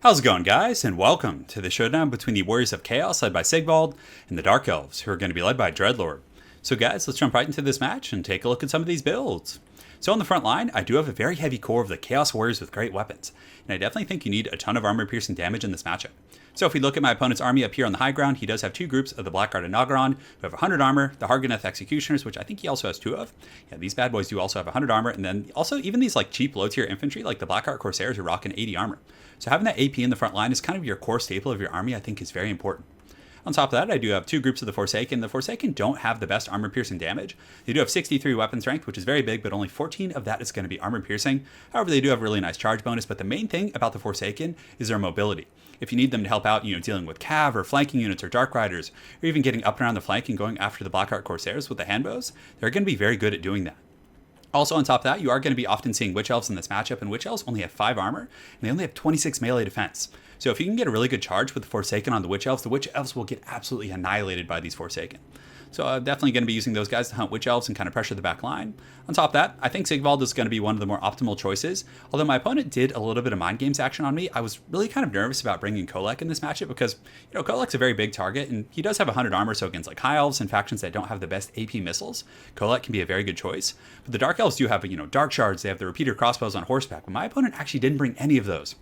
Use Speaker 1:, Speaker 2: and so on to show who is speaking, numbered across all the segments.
Speaker 1: How's it going, guys? And welcome to the showdown between the Warriors of Chaos led by SIGVALD and the Dark Elves, who are going to be led by Dreadlord. So guys, let's jump right into this match and take a look at some of these builds. So on the front line, I do have a very heavy core of the Chaos Warriors with great weapons, and I definitely think you need a ton of armor-piercing damage in this matchup. So if we look at my opponent's army up here on the high ground, he does have two groups of the Blackguard and Nagaron, who have 100 armor, the Harganeth Executioners, which I think he also has two of. Yeah, these bad boys do also have 100 armor, and then also even these like cheap low-tier infantry, like the Blackguard Corsairs, are rocking 80 armor. So having that AP in the front line is kind of your core staple of your army, I think is very important. On top of that, I do have two groups of the Forsaken. The Forsaken don't have the best armor-piercing damage. They do have 63 weapon strength, which is very big, but only 14 of that is going to be armor-piercing. However, they do have a really nice charge bonus, but the main thing about the Forsaken is their mobility. If you need them to help out, dealing with cav or flanking units or dark riders, or even getting up and around the flank and going after the Blackguard Corsairs with the handbows, they're going to be very good at doing that. Also on top of that, you are going to be often seeing Witch Elves in this matchup, and Witch Elves only have 5 armor, and they only have 26 melee defense. So if you can get a really good charge with the Forsaken on the Witch Elves will get absolutely annihilated by these Forsaken. So I'm definitely going to be using those guys to hunt Witch Elves and kind of pressure the back line. On top of that, I think SIGVALD is going to be one of the more optimal choices. Although my opponent did a little bit of mind games action on me, I was really kind of nervous about bringing Kolek in this matchup because, Kolek's a very big target, and he does have 100 armor, so against like High Elves and factions that don't have the best AP missiles, Kolek can be a very good choice. But the Dark Elves do have, Dark Shards, they have the repeater crossbows on horseback, but my opponent actually didn't bring any of those.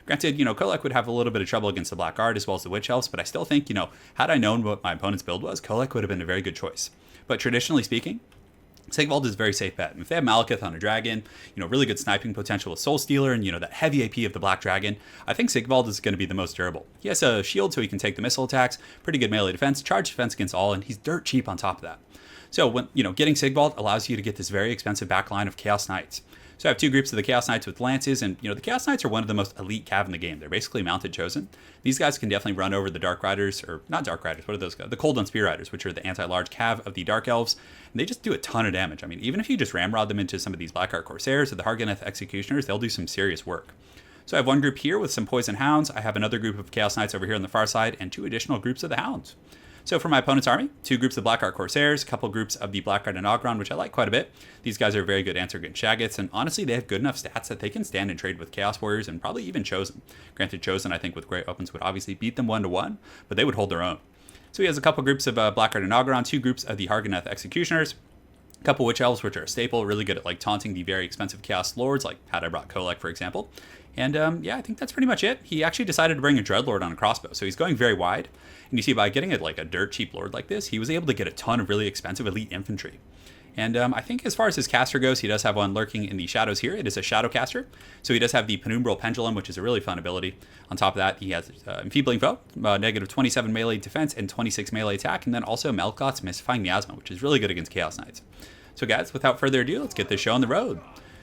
Speaker 1: Granted, Kolek would have a little bit of trouble against the Blackguard as well as the Witch Elves, but I still think, had I known what my opponent's build was, Kolek would have been a very good choice. But traditionally speaking, SIGVALD is a very safe bet. And if they have Malekith on a dragon, really good sniping potential with Soul Stealer and, that heavy AP of the Black Dragon, I think SIGVALD is going to be the most durable. He has a shield so he can take the missile attacks, pretty good melee defense, charge defense against all, and he's dirt cheap on top of that. So when, getting SIGVALD allows you to get this very expensive backline of Chaos Knights. So I have two groups of the Chaos Knights with lances, and the Chaos Knights are one of the most elite cav in the game. They're basically mounted chosen. These guys can definitely run over the Dark Riders, or not Dark Riders, what are those guys? The Cold on Spear Riders, which are the anti-large cav of the Dark Elves, and they just do a ton of damage. I mean, even if you just ramrod them into some of these Blackguard Corsairs or the Harganeth Executioners, they'll do some serious work. So I have one group here with some Poison Hounds. I have another group of Chaos Knights over here on the far side, and two additional groups of the Hounds. So for my opponent's army, two groups of Blackguard Corsairs, a couple groups of the Blackguard and Nagaron, which I like quite a bit. These guys are very good answer against Shaggoths, and honestly, they have good enough stats that they can stand and trade with Chaos Warriors and probably even Chosen. Granted, Chosen, I think, with great weapons would obviously beat them 1-1, but they would hold their own. So he has a couple groups of Blackguard and Nagaron, two groups of the Harganeth Executioners, a couple Witch Elves, which are a staple, really good at taunting the very expensive Chaos Lords, like had I brought Kolek, for example. And yeah, I think that's pretty much it. He actually decided to bring a Dreadlord on a crossbow, so he's going very wide. And you see, by getting a dirt cheap Lord like this, he was able to get a ton of really expensive elite infantry. And I think as far as his caster goes, he does have one lurking in the shadows here. It is a shadow caster, so he does have the Penumbral Pendulum, which is a really fun ability. On top of that, he has Enfeebling Foe, negative 27 melee defense and 26 melee attack, and then also Melkoth's Mystifying Miasma, which is really good against Chaos Knights. So guys, without further ado, let's get this show on the road.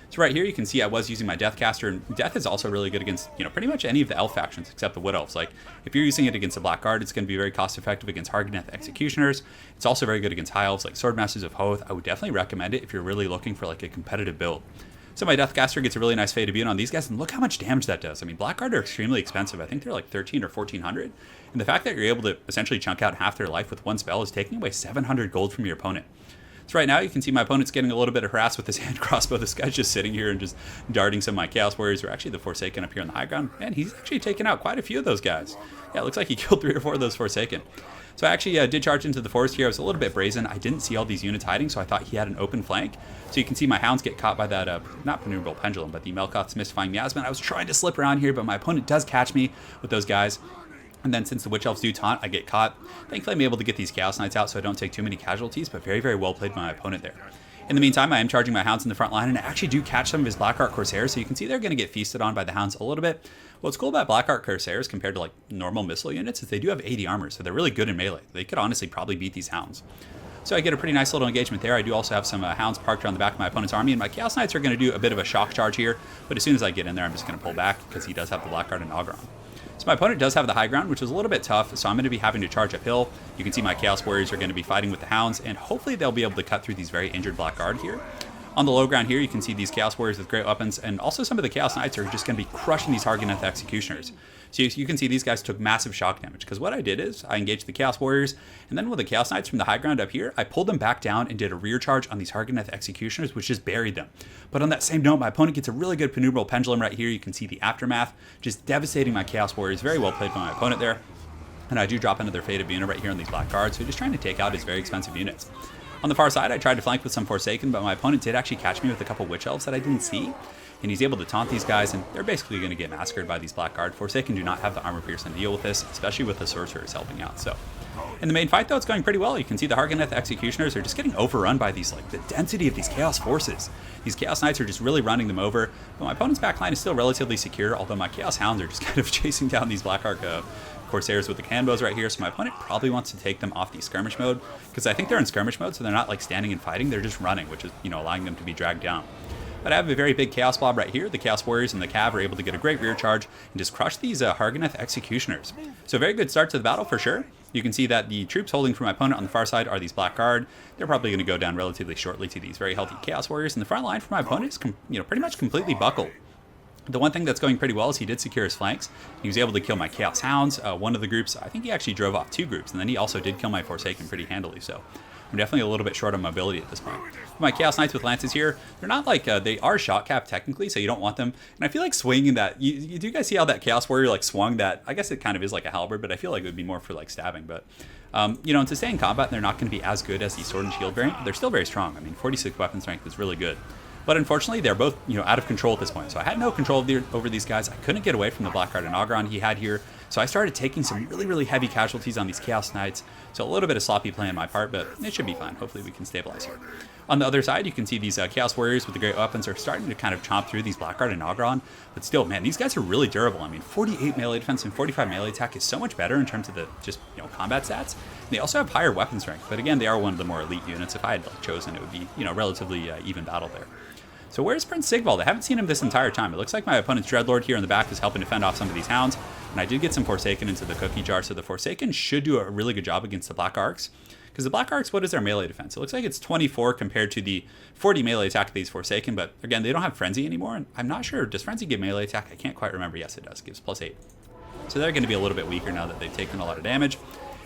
Speaker 1: So right here, you can see I was using my Deathcaster, and Death is also really good against, pretty much any of the Elf factions except the Wood Elves. Like, if you're using it against the Blackguard, it's going to be very cost-effective against Harganeth Executioners. It's also very good against High Elves like Swordmasters of Hoth. I would definitely recommend it if you're really looking for, a competitive build. So my Deathcaster gets a really nice Fade of Being on these guys, and look how much damage that does. I mean, Blackguard are extremely expensive. I think they're like 13 or 1400. And the fact that you're able to essentially chunk out half their life with one spell is taking away 700 gold from your opponent. So right now, you can see my opponent's getting a little bit of harassed with his hand crossbow. This guy's just sitting here and just darting some of my Chaos Warriors, or actually the Forsaken up here on the high ground. And he's actually taken out quite a few of those guys. Yeah, it looks like he killed 3 or 4 of those Forsaken. So I actually did charge into the forest here. I was a little bit brazen. I didn't see all these units hiding, so I thought he had an open flank. So you can see my Hounds get caught by that, not Penumbral Pendulum, but the Melkoth's Mystifying Miasma. I was trying to slip around here, but my opponent does catch me with those guys. And then since the Witch Elves do taunt, I get caught. Thankfully, I'm able to get these Chaos Knights out so I don't take too many casualties, but very, very well played by my opponent there. In the meantime, I am charging my Hounds in the front line, and I actually do catch some of his Blackguard Corsairs, so you can see they're going to get feasted on by the Hounds a little bit. What's cool about Blackguard Corsairs compared to normal missile units is they do have 80 armor, so they're really good in melee. They could honestly probably beat these Hounds. So I get a pretty nice little engagement there. I do also have some Hounds parked around the back of my opponent's army, and my Chaos Knights are going to do a bit of a shock charge here, but as soon as I get in there, I'm just going to pull back because he does have the Blackguard and Nagaron. So my opponent does have the high ground, which is a little bit tough, so I'm going to be having to charge uphill. You can see my Chaos Warriors are going to be fighting with the Hounds, and hopefully they'll be able to cut through these very injured Blackguard here. On the low ground here, you can see these Chaos Warriors with great weapons, and also some of the Chaos Knights are just going to be crushing these Hargoneth Executioners. So you can see these guys took massive shock damage, because what I did is I engaged the Chaos Warriors, and then with the Chaos Knights from the high ground up here, I pulled them back down and did a rear charge on these Hargoneth Executioners, which just buried them. But on that same note, my opponent gets a really good Penumbral Pendulum right here. You can see the aftermath, just devastating my Chaos Warriors. Very well played by my opponent there. And I do drop into their Fated unit right here on these black cards, so just trying to take out his very expensive units. On the far side, I tried to flank with some Forsaken, but my opponent did actually catch me with a couple Witch Elves that I didn't see. And he's able to taunt these guys, and they're basically going to get massacred by these black guard. Forsaken do not have the armor piercing to deal with this, especially with the Sorcerers helping out. So in the main fight, though, it's going pretty well. You can see the Hargoneth Executioners are just getting overrun by these, like, the density of these Chaos Forces. These Chaos Knights are just really running them over, but my opponent's backline is still relatively secure, although my Chaos Hounds are just kind of chasing down these Black Arc Corsairs with the cannon bows right here, so my opponent probably wants to take them off the skirmish mode, because I think they're in skirmish mode, so they're not like standing and fighting, they're just running, which is, allowing them to be dragged down. But I have a very big Chaos Blob right here. The Chaos Warriors and the Cav are able to get a great rear charge and just crush these Hargoneth Executioners. So a very good start to the battle for sure. You can see that the troops holding for my opponent on the far side are these Black Guard. They're probably going to go down relatively shortly to these very healthy Chaos Warriors. And the front line for my opponent is pretty much completely buckled. The one thing that's going pretty well is he did secure his flanks. He was able to kill my Chaos Hounds. One of the groups, I think he actually drove off 2 groups, and then he also did kill my Forsaken pretty handily. So I'm definitely a little bit short on mobility at this point. My Chaos Knights with Lances here, they're not like, they are shot capped technically, so you don't want them. And I feel like swinging that, you do guys see how that Chaos Warrior like swung that? I guess it kind of is like a halberd, but I feel like it would be more for like stabbing. But, and to stay in combat, they're not going to be as good as the Sword and Shield variant, but they're still very strong. I mean, 46 weapon strength is really good. But unfortunately, they're both, out of control at this point. So I had no control over these guys. I couldn't get away from the Blackguard and Ogron he had here. So I started taking some really, really heavy casualties on these Chaos Knights. So a little bit of sloppy play on my part, but it should be fine. Hopefully we can stabilize here. On the other side, you can see these Chaos Warriors with the great weapons are starting to kind of chomp through these Blackguard and Ogron. But still, man, these guys are really durable. I mean, 48 melee defense and 45 melee attack is so much better in terms of the just, combat stats. And they also have higher weapon strength. But again, they are one of the more elite units. If I had chosen, it would be, relatively even battle there. So where's Prince Sigvald? I haven't seen him this entire time. It looks like my opponent's Dreadlord here in the back is helping to fend off some of these hounds. And I did get some Forsaken into the cookie jar, so the Forsaken should do a really good job against the Black Arcs. Because the Black Arcs, what is their melee defense? It looks like it's 24 compared to the 40 melee attack of these Forsaken, but again, they don't have Frenzy anymore, and I'm not sure. Does Frenzy give melee attack? I can't quite remember. Yes, it does. It gives +8. So they're going to be a little bit weaker now that they've taken a lot of damage.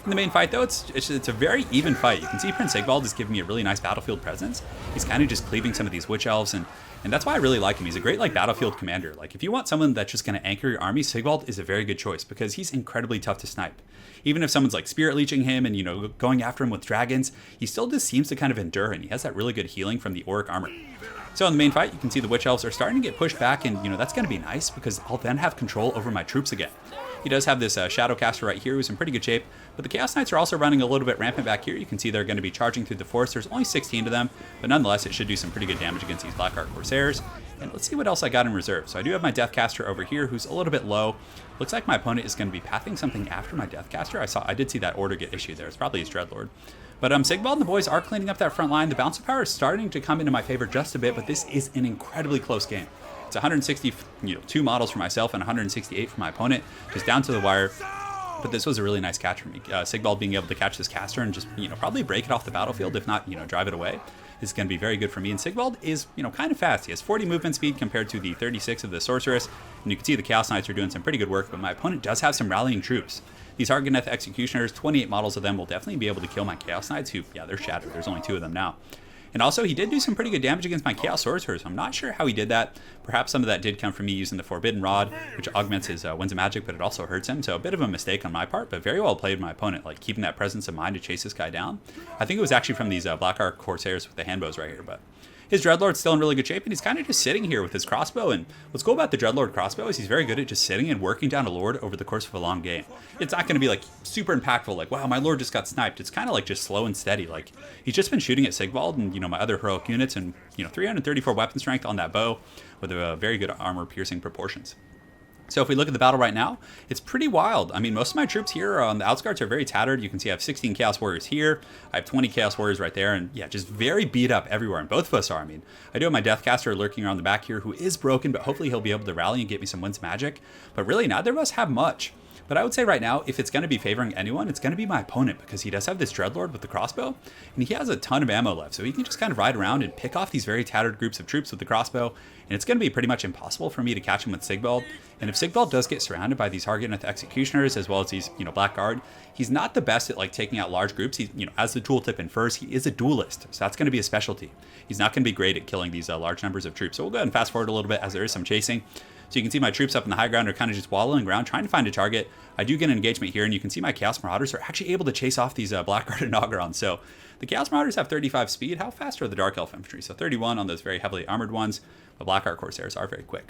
Speaker 1: In the main fight, though, it's a very even fight. You can see Prince Sigvald is giving me a really nice battlefield presence. He's kind of just cleaving some of these Witch Elves, and that's why I really like him. He's a great battlefield commander. Like, if you want someone that's just going to anchor your army, Sigvald is a very good choice because he's incredibly tough to snipe. Even if someone's like Spirit Leeching him and, going after him with dragons, he still just seems to kind of endure, and he has that really good healing from the Auric armor. So in the main fight, you can see the Witch Elves are starting to get pushed back, and, that's going to be nice because I'll then have control over my troops again. He does have this Shadowcaster right here who's in pretty good shape, but the Chaos Knights are also running a little bit rampant back here. You can see they're going to be charging through the forest. There's only 16 of them, but nonetheless, it should do some pretty good damage against these Black Arc Corsairs. And let's see what else I got in reserve. So I do have my Deathcaster over here who's a little bit low. Looks like my opponent is going to be pathing something after my Deathcaster. I did see that order get issued there. It's probably his Dreadlord. But Sigvald and the boys are cleaning up that front line. The bounce of power is starting to come into my favor just a bit, but this is an incredibly close game. It's 162 models for myself and 168 for my opponent, just down to the wire. But this was a really nice catch for me. Sigvald being able to catch this caster and just, probably break it off the battlefield, if not, drive it away, is going to be very good for me. And Sigvald is, kind of fast. He has 40 movement speed compared to the 36 of the Sorceress. And you can see the Chaos Knights are doing some pretty good work, but my opponent does have some rallying troops. These Hargoneth Executioners, 28 models of them will definitely be able to kill my Chaos Knights, who, yeah, they're shattered. There's only 2 of them now. And also, he did do some pretty good damage against my Chaos Sorcerers. I'm not sure how he did that. Perhaps some of that did come from me using the Forbidden Rod, which augments his Winds of Magic, but it also hurts him. So a bit of a mistake on my part, but very well played by my opponent, like keeping that presence of mind to chase this guy down. I think it was actually from these Black Arc Corsairs with the handbows right here, but his Dreadlord's still in really good shape, and he's kind of just sitting here with his crossbow. And what's cool about the Dreadlord crossbow is he's very good at just sitting and working down a lord over the course of a long game. It's not going to be like super impactful, like, wow, my lord just got sniped. It's kind of like just slow and steady. Like, he's just been shooting at Sigvald and, my other heroic units, and, 334 weapon strength on that bow with a very good armor piercing proportions. So if we look at the battle right now, it's pretty wild. I mean, most of my troops here on the outskirts are very tattered. You can see I have 16 Chaos Warriors here. I have 20 Chaos Warriors right there. And yeah, just very beat up everywhere. And both of us are. I mean, I do have my Deathcaster lurking around the back here who is broken, but hopefully he'll be able to rally and get me some Winds Magic. But really, neither of us have much. But I would say right now, if it's going to be favoring anyone, it's going to be my opponent, because he does have this Dreadlord with the crossbow, and he has a ton of ammo left. So he can just kind of ride around and pick off these very tattered groups of troops with the crossbow, and it's going to be pretty much impossible for me to catch him with SIGVALD. And if SIGVALD does get surrounded by these Harganeth Executioners, as well as these, Blackguard, he's not the best at like taking out large groups. He's, as the tooltip infers, he is a duelist, so that's going to be a specialty. He's not going to be great at killing these large numbers of troops. So we'll go ahead and fast forward a little bit as there is some chasing. So you can see my troops up in the high ground are kind of just wallowing around, trying to find a target. I do get an engagement here, and you can see my Chaos Marauders are actually able to chase off these Blackguard and Ogrons. So the Chaos Marauders have 35 speed. How fast are the Dark Elf Infantry? So 31 on those very heavily armored ones. The Blackguard Corsairs are very quick.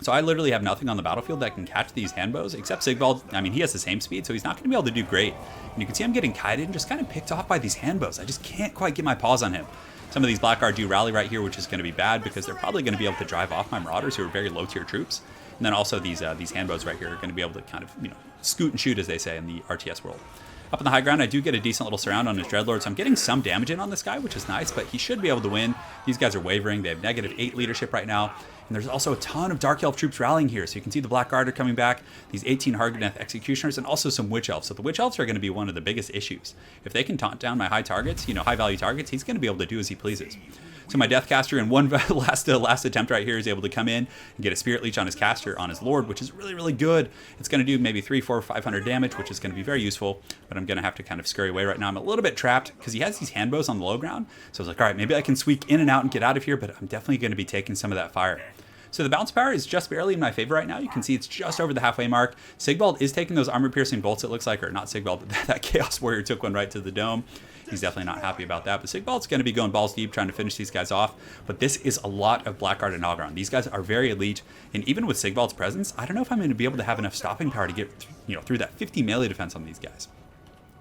Speaker 1: So I literally have nothing on the battlefield that can catch these handbows, except SIGVALD. I mean, he has the same speed, so he's not going to be able to do great. And you can see I'm getting kited and just kind of picked off by these handbows. I just can't quite get my paws on him. Some of these Blackguard do rally right here, which is going to be bad, because they're probably going to be able to drive off my Marauders, who are very low tier troops. And then also these handbows right here are going to be able to kind of, scoot and shoot, as they say in the RTS world. Up in the high ground, I do get a decent little surround on his Dreadlord, so I'm getting some damage in on this guy, which is nice, but he should be able to win. These guys are wavering. They have -8 leadership right now. And there's also a ton of Dark Elf troops rallying here. So you can see the Blackguard are coming back, these 18 Harganeth Executioners, and also some Witch Elves. So the Witch Elves are going to be one of the biggest issues. If they can taunt down my high targets, high value targets, he's going to be able to do as he pleases. So my Deathcaster in one last attempt right here is able to come in and get a Spirit Leech on his caster, on his Lord, which is really, really good. It's going to do maybe 300, 400, 500 damage, which is going to be very useful, but I'm going to have to kind of scurry away right now. I'm a little bit trapped because he has these handbows on the low ground. So I was like, all right, maybe I can squeak in and out and get out of here, but I'm definitely going to be taking some of that fire. So the bounce power is just barely in my favor right now. You can see it's just over the halfway mark. SIGVALD is taking those armor-piercing bolts, it looks like, or not SIGVALD, but that Chaos Warrior took one right to the dome. He's definitely not happy about that. But SIGVALD's going to be going balls deep trying to finish these guys off. But this is a lot of Blackguard and Ogron. These guys are very elite. And even with SIGVALD's presence, I don't know if I'm going to be able to have enough stopping power to get through that 50 melee defense on these guys.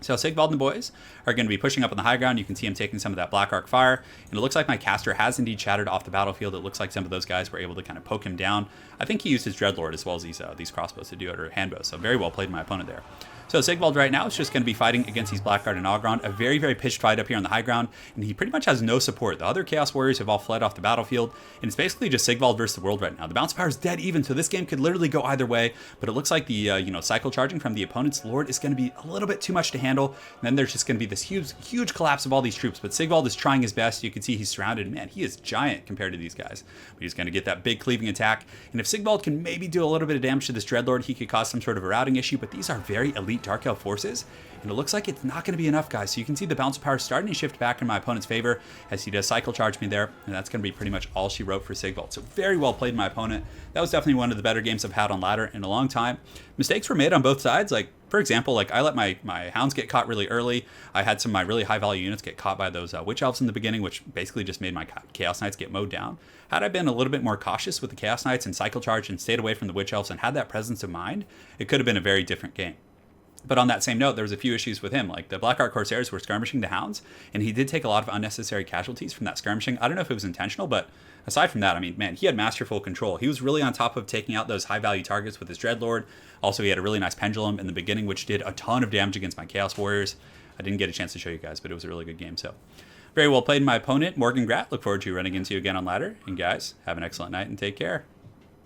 Speaker 1: So SIGVALD and the boys are going to be pushing up on the high ground. You can see him taking some of that Black Arc fire. And it looks like my caster has indeed shattered off the battlefield. It looks like some of those guys were able to kind of poke him down. I think he used his Dreadlord as well as these crossbows to do it, or handbows. So very well played my opponent there. So SIGVALD right now is just going to be fighting against these Blackguard and Ogron. A very, very pitched fight up here on the high ground. And he pretty much has no support. The other Chaos Warriors have all fled off the battlefield. And it's basically just SIGVALD versus the world right now. The bounce power is dead even, so this game could literally go either way. But it looks like the cycle charging from the opponent's Lord is going to be a little bit too much to handle. And then there's just going to be this huge collapse of all these troops. But SIGVALD is trying his best. You can see he's surrounded. Man, he is giant compared to these guys. But he's going to get that big cleaving attack. And if SIGVALD can maybe do a little bit of damage to this Dreadlord, he could cause some sort of a routing issue. But these are very elite Dark Elf forces. And it looks like it's not going to be enough, guys. So you can see the bounce power starting to shift back in my opponent's favor as he does cycle charge me there. And that's going to be pretty much all she wrote for SIGVALD. So very well played my opponent. That was definitely one of the better games I've had on ladder in a long time. Mistakes were made on both sides. Like, for example, I let my hounds get caught really early. I had some of my really high value units get caught by those Witch Elves in the beginning, which basically just made my Chaos Knights get mowed down. Had I been a little bit more cautious with the Chaos Knights and cycle charge and stayed away from the Witch Elves and had that presence of mind, it could have been a very different game. But on that same note, there was a few issues with him. Like the Blackguard Corsairs were skirmishing the hounds, and he did take a lot of unnecessary casualties from that skirmishing. I don't know if it was intentional, but aside from that, I mean, man, he had masterful control. He was really on top of taking out those high-value targets with his Dreadlord. Also, he had a really nice pendulum in the beginning, which did a ton of damage against my Chaos Warriors. I didn't get a chance to show you guys, but it was a really good game. So, very well played, my opponent, Morgan Gratt. Look forward to running into you again on ladder. And guys, have an excellent night and take care.